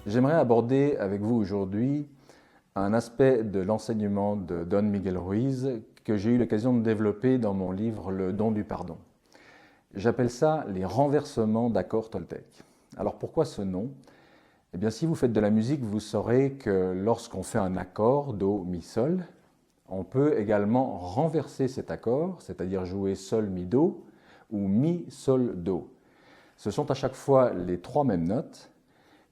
J'aimerais aborder avec vous aujourd'hui un aspect de l'enseignement de Don Miguel Ruiz que j'ai eu l'occasion de développer dans mon livre Le don du pardon. J'appelle ça les renversements d'accords toltèques. Alors pourquoi ce nom? Eh bien, si vous faites de la musique, vous saurez que lorsqu'on fait un accord, Do, Mi, Sol, on peut également renverser cet accord, c'est-à-dire jouer Sol, Mi, Do ou Mi, Sol, Do. Ce sont à chaque fois les trois mêmes notes,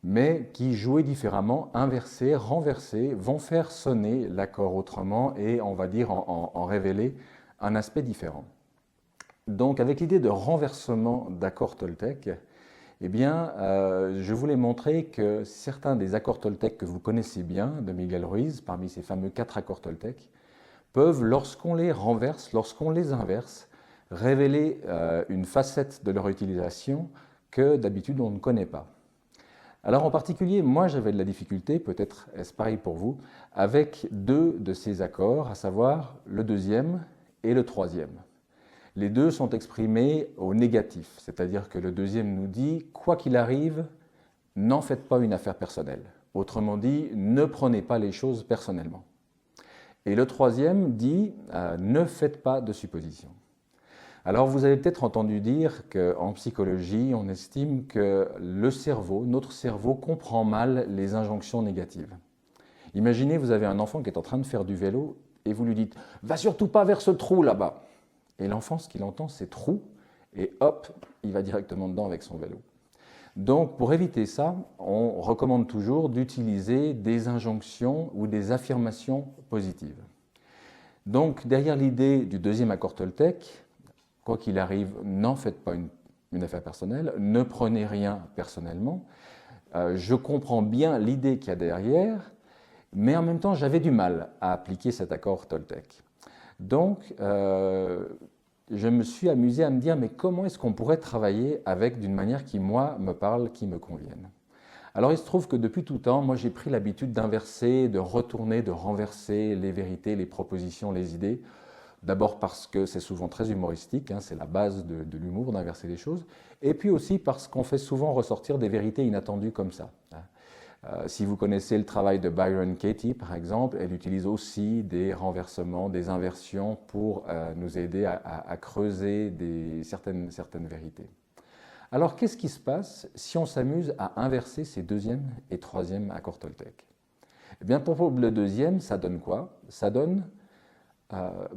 mais qui, jouées différemment, inversées, renversées, vont faire sonner l'accord autrement et, on va dire, en révéler un aspect différent. Donc, avec l'idée de renversement d'accords toltèques, eh bien, je voulais montrer que certains des accords toltèques que vous connaissez bien de Miguel Ruiz, parmi ces fameux 4 accords toltèques, peuvent, lorsqu'on les renverse, lorsqu'on les inverse, révéler une facette de leur utilisation que d'habitude on ne connaît pas. Alors en particulier, moi j'avais de la difficulté, peut-être est-ce pareil pour vous, avec 2 de ces accords, à savoir le deuxième et le troisième. Les 2 sont exprimés au négatif, c'est-à-dire que le deuxième nous dit « quoi qu'il arrive, n'en faites pas une affaire personnelle ». Autrement dit, ne prenez pas les choses personnellement. Et le troisième dit « ne faites pas de suppositions ». Alors vous avez peut-être entendu dire qu'en psychologie, on estime que le cerveau, notre cerveau, comprend mal les injonctions négatives. Imaginez, vous avez un enfant qui est en train de faire du vélo et vous lui dites « va surtout pas vers ce trou là-bas ». Et l'enfant, ce qu'il entend, c'est « trou » et hop, il va directement dedans avec son vélo. Donc pour éviter ça, on recommande toujours d'utiliser des injonctions ou des affirmations positives. Donc derrière l'idée du deuxième accord toltèque, quoi qu'il arrive, n'en faites pas une affaire personnelle, ne prenez rien personnellement. Je comprends bien l'idée qu'il y a derrière, mais en même temps, j'avais du mal à appliquer cet accord toltèque. Donc, je me suis amusé à me dire, mais comment est-ce qu'on pourrait travailler avec d'une manière qui, moi, me parle, qui me convienne? Alors, il se trouve que depuis tout temps, moi, j'ai pris l'habitude d'inverser, de retourner, de renverser les vérités, les propositions, les idées. D'abord parce que c'est souvent très humoristique, hein, c'est la base de l'humour d'inverser les choses, et puis aussi parce qu'on fait souvent ressortir des vérités inattendues comme ça. Si vous connaissez le travail de Byron Katie, par exemple, elle utilise aussi des renversements, des inversions pour nous aider à creuser certaines vérités. Alors, qu'est-ce qui se passe si on s'amuse à inverser ces deuxième et troisième accords toltèques? Eh bien, pour le deuxième, ça donne quoi? Ça donne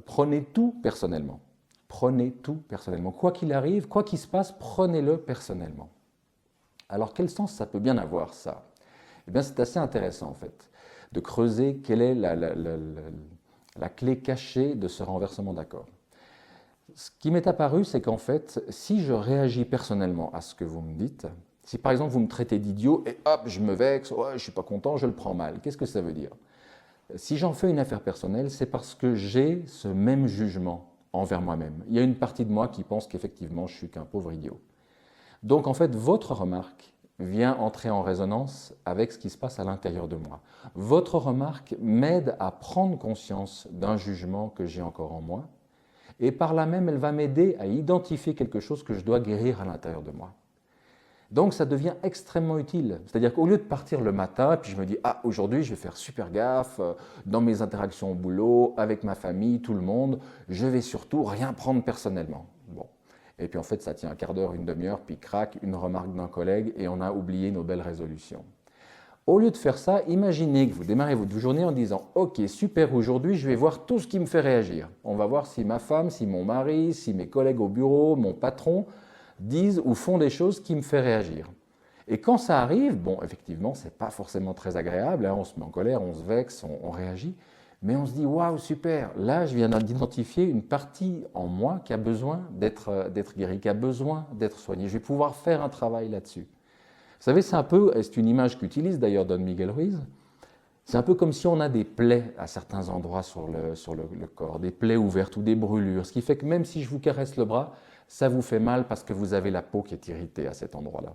prenez tout personnellement. Prenez tout personnellement. Quoi qu'il arrive, quoi qu'il se passe, prenez-le personnellement. Alors, quel sens ça peut bien avoir, ça? Eh bien, c'est assez intéressant, en fait, de creuser quelle est la clé cachée de ce renversement d'accord. Ce qui m'est apparu, c'est qu'en fait, si je réagis personnellement à ce que vous me dites, si par exemple vous me traitez d'idiot et hop, je me vexe, ouais, je ne suis pas content, je le prends mal, qu'est-ce que ça veut dire? Si j'en fais une affaire personnelle, c'est parce que j'ai ce même jugement envers moi-même. Il y a une partie de moi qui pense qu'effectivement, je suis qu'un pauvre idiot. Donc en fait, votre remarque vient entrer en résonance avec ce qui se passe à l'intérieur de moi. Votre remarque m'aide à prendre conscience d'un jugement que j'ai encore en moi, et par là même, elle va m'aider à identifier quelque chose que je dois guérir à l'intérieur de moi. Donc ça devient extrêmement utile. C'est-à-dire qu'au lieu de partir le matin, puis je me dis « Ah, aujourd'hui, je vais faire super gaffe dans mes interactions au boulot, avec ma famille, tout le monde, je vais surtout rien prendre personnellement. » Bon. Et puis en fait, ça tient un quart d'heure, une demi-heure, puis crac, une remarque d'un collègue et on a oublié nos belles résolutions. Au lieu de faire ça, imaginez que vous démarrez votre journée en disant « Ok, super, aujourd'hui, je vais voir tout ce qui me fait réagir. On va voir si ma femme, si mon mari, si mes collègues au bureau, mon patron disent ou font des choses qui me font réagir. » Et quand ça arrive, bon, effectivement, ce n'est pas forcément très agréable, hein, on se met en colère, on se vexe, on réagit, mais on se dit « Waouh, super, là, je viens d'identifier une partie en moi qui a besoin d'être guérie, qui a besoin d'être soignée. Je vais pouvoir faire un travail là-dessus. » Vous savez, c'est une image qu'utilise d'ailleurs Don Miguel Ruiz, c'est un peu comme si on a des plaies à certains endroits sur le corps, des plaies ouvertes ou des brûlures, ce qui fait que même si je vous caresse le bras, ça vous fait mal parce que vous avez la peau qui est irritée à cet endroit-là.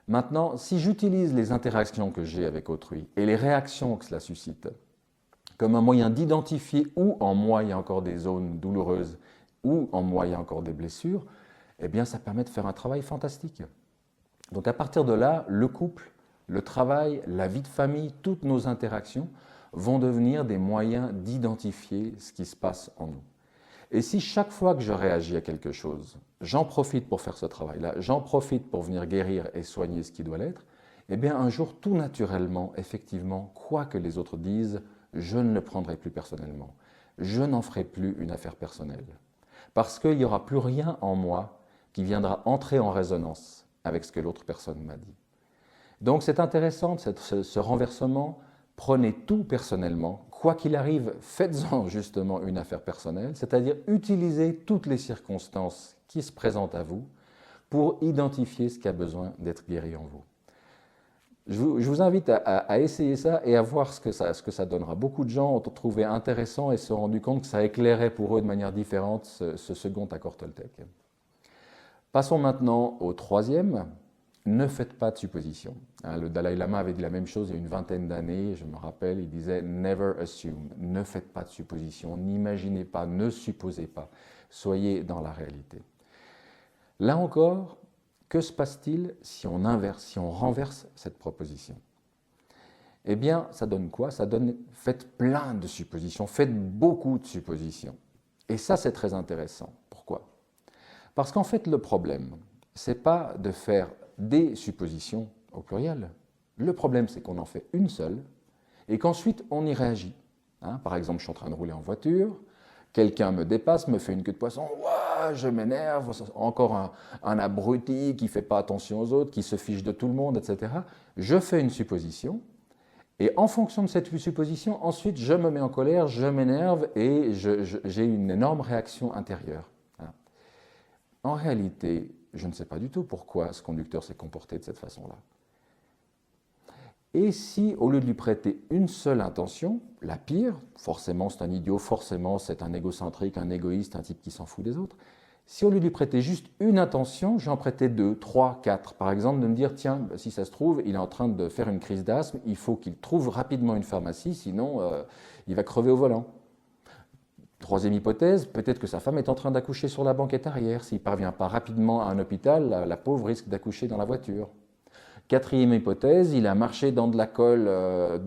Maintenant, si j'utilise les interactions que j'ai avec autrui et les réactions que cela suscite comme un moyen d'identifier où en moi il y a encore des zones douloureuses, où en moi il y a encore des blessures, eh bien ça permet de faire un travail fantastique. Donc à partir de là, le couple Le travail, la vie de famille, toutes nos interactions vont devenir des moyens d'identifier ce qui se passe en nous. Et si chaque fois que je réagis à quelque chose, j'en profite pour faire ce travail-là, j'en profite pour venir guérir et soigner ce qui doit l'être, eh bien un jour, tout naturellement, effectivement, quoi que les autres disent, je ne le prendrai plus personnellement. Je n'en ferai plus une affaire personnelle. Parce qu'il n'y aura plus rien en moi qui viendra entrer en résonance avec ce que l'autre personne m'a dit. Donc c'est intéressant, ce renversement. Prenez tout personnellement, quoi qu'il arrive, faites-en justement une affaire personnelle, c'est-à-dire utilisez toutes les circonstances qui se présentent à vous pour identifier ce qui a besoin d'être guéri en vous. Je vous invite à essayer ça et à voir ce que ça donnera. Beaucoup de gens ont trouvé intéressant et se sont rendus compte que ça éclairait pour eux de manière différente ce second accord Toltec. Passons maintenant au troisième. Ne faites pas de suppositions. Le Dalai Lama avait dit la même chose il y a une vingtaine d'années, je me rappelle, il disait « Never assume », ne faites pas de suppositions, n'imaginez pas, ne supposez pas, soyez dans la réalité. Là encore, que se passe-t-il si on inverse, si on renverse cette proposition? Eh bien, ça donne quoi? Ça donne « faites plein de suppositions, faites beaucoup de suppositions ». Et ça, c'est très intéressant. Pourquoi? Parce qu'en fait, le problème, c'est pas de faire des suppositions au pluriel. Le problème, c'est qu'on en fait une seule et qu'ensuite on y réagit. Par exemple, je suis en train de rouler en voiture, quelqu'un me dépasse, me fait une queue de poisson, ouah, je m'énerve, encore un abruti qui ne fait pas attention aux autres, qui se fiche de tout le monde, etc. Je fais une supposition et en fonction de cette supposition, ensuite je me mets en colère, je m'énerve et j'ai une énorme réaction intérieure. En réalité, je ne sais pas du tout pourquoi ce conducteur s'est comporté de cette façon-là. Et si, au lieu de lui prêter une seule intention, la pire, forcément c'est un idiot, forcément c'est un égocentrique, un égoïste, un type qui s'en fout des autres, si au lieu de lui prêter juste une intention, j'en prêtais 2, 3, 4, par exemple, de me dire, tiens, si ça se trouve, il est en train de faire une crise d'asthme, il faut qu'il trouve rapidement une pharmacie, sinon il va crever au volant. Troisième hypothèse, peut-être que sa femme est en train d'accoucher sur la banquette arrière. S'il ne parvient pas rapidement à un hôpital, la pauvre risque d'accoucher dans la voiture. Quatrième hypothèse, il a marché dans de la colle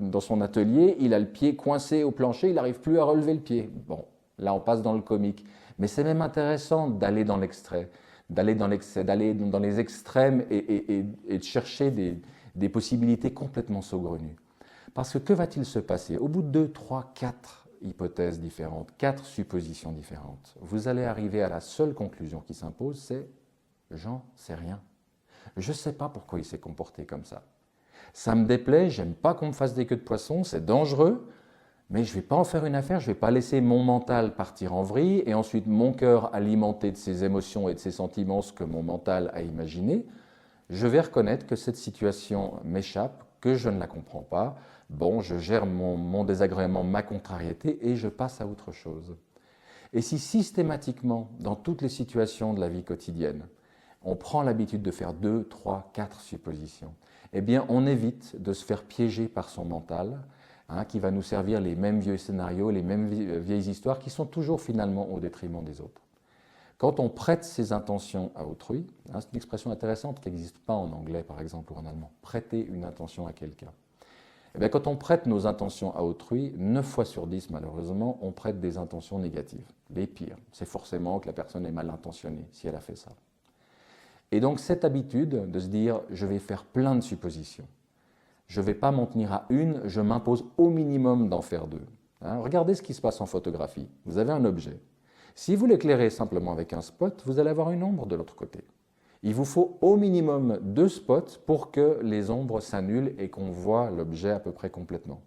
dans son atelier, il a le pied coincé au plancher, il n'arrive plus à relever le pied. Bon, là on passe dans le comique. Mais c'est même intéressant d'aller dans l'extrait, d'aller dans les extrêmes et de chercher des possibilités complètement saugrenues. Parce que va-t-il se passer? Au bout de 2, 3, 4 hypothèses différentes, 4 suppositions différentes, vous allez arriver à la seule conclusion qui s'impose, c'est « j'en sais rien ». Je ne sais pas pourquoi il s'est comporté comme ça. Ça me déplaît, j'aime pas qu'on me fasse des queues de poisson, c'est dangereux, mais je ne vais pas en faire une affaire, je ne vais pas laisser mon mental partir en vrille et ensuite mon cœur alimenter de ses émotions et de ses sentiments ce que mon mental a imaginé. Je vais reconnaître que cette situation m'échappe, que je ne la comprends pas. Bon, je gère mon désagrément, ma contrariété et je passe à autre chose. Et si systématiquement, dans toutes les situations de la vie quotidienne, on prend l'habitude de faire 2, 3, 4 suppositions, eh bien on évite de se faire piéger par son mental, qui va nous servir les mêmes vieux scénarios, les mêmes vieilles histoires qui sont toujours finalement au détriment des autres. Quand on prête ses intentions à autrui, c'est une expression intéressante qui n'existe pas en anglais par exemple ou en allemand, prêter une intention à quelqu'un. Eh bien, quand on prête nos intentions à autrui, 9 fois sur 10 malheureusement, on prête des intentions négatives, les pires. C'est forcément que la personne est mal intentionnée si elle a fait ça. Et donc cette habitude de se dire « je vais faire plein de suppositions », je ne vais pas m'en tenir à une, je m'impose au minimum d'en faire 2. Regardez ce qui se passe en photographie. Vous avez un objet. Si vous l'éclairez simplement avec un spot, vous allez avoir une ombre de l'autre côté. Il vous faut au minimum 2 spots pour que les ombres s'annulent et qu'on voit l'objet à peu près complètement.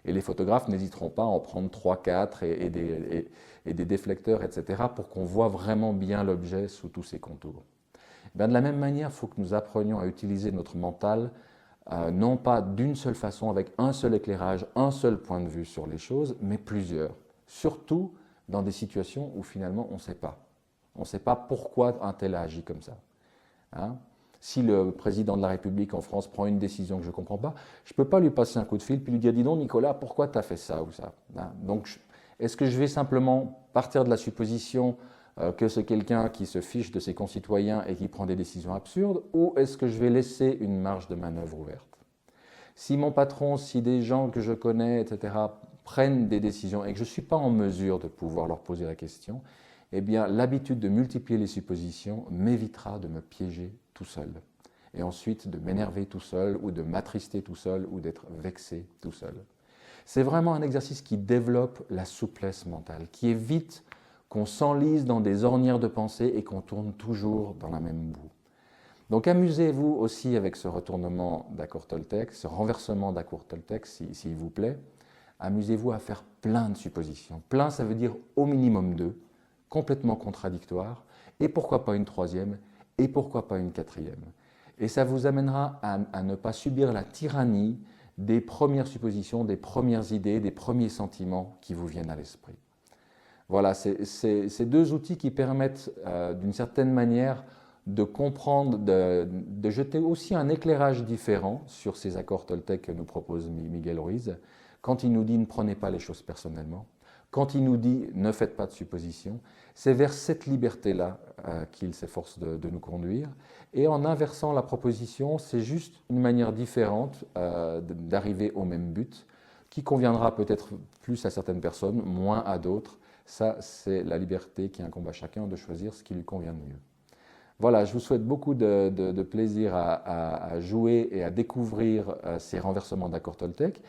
Et les photographes n'hésiteront pas à en prendre 3, 4 et des déflecteurs, etc. pour qu'on voit vraiment bien l'objet sous tous ses contours. De la même manière, il faut que nous apprenions à utiliser notre mental, non pas d'une seule façon, avec un seul éclairage, un seul point de vue sur les choses, mais plusieurs. Surtout dans des situations où finalement on ne sait pas. On ne sait pas pourquoi un tel a agi comme ça. Si le président de la République en France prend une décision que je ne comprends pas, je ne peux pas lui passer un coup de fil puis lui dire « dis donc Nicolas, pourquoi tu as fait ça ou ça ?» Donc, est-ce que je vais simplement partir de la supposition que c'est quelqu'un qui se fiche de ses concitoyens et qui prend des décisions absurdes, ou est-ce que je vais laisser une marge de manœuvre ouverte? Si mon patron, si des gens que je connais, etc., prennent des décisions et que je ne suis pas en mesure de pouvoir leur poser la question, eh bien, l'habitude de multiplier les suppositions m'évitera de me piéger tout seul. Et ensuite de m'énerver tout seul, ou de m'attrister tout seul, ou d'être vexé tout seul. C'est vraiment un exercice qui développe la souplesse mentale, qui évite qu'on s'enlise dans des ornières de pensée et qu'on tourne toujours dans la même boue. Donc amusez-vous aussi avec ce retournement d'accord Toltec, ce renversement d'accord Toltec, s'il vous plaît. Amusez-vous à faire plein de suppositions. Plein, ça veut dire au minimum 2, complètement contradictoires, et pourquoi pas une troisième, et pourquoi pas une quatrième. Et ça vous amènera à ne pas subir la tyrannie des premières suppositions, des premières idées, des premiers sentiments qui vous viennent à l'esprit. Voilà, c'est deux outils qui permettent d'une certaine manière de comprendre, de jeter aussi un éclairage différent sur ces accords Toltec que nous propose Miguel Ruiz, quand il nous dit ne prenez pas les choses personnellement, quand il nous dit ne faites pas de suppositions. C'est vers cette liberté-là qu'il s'efforce de nous conduire. Et en inversant la proposition, c'est juste une manière différente d'arriver au même but, qui conviendra peut-être plus à certaines personnes, moins à d'autres. Ça, c'est la liberté qui incombe à chacun de choisir ce qui lui convient le mieux. Voilà, je vous souhaite beaucoup de plaisir à jouer et à découvrir ces renversements d'accords Toltec,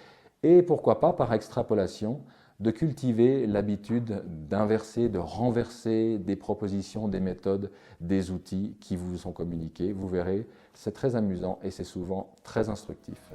et pourquoi pas, par extrapolation, de cultiver l'habitude d'inverser, de renverser des propositions, des méthodes, des outils qui vous sont communiqués. Vous verrez, c'est très amusant et c'est souvent très instructif.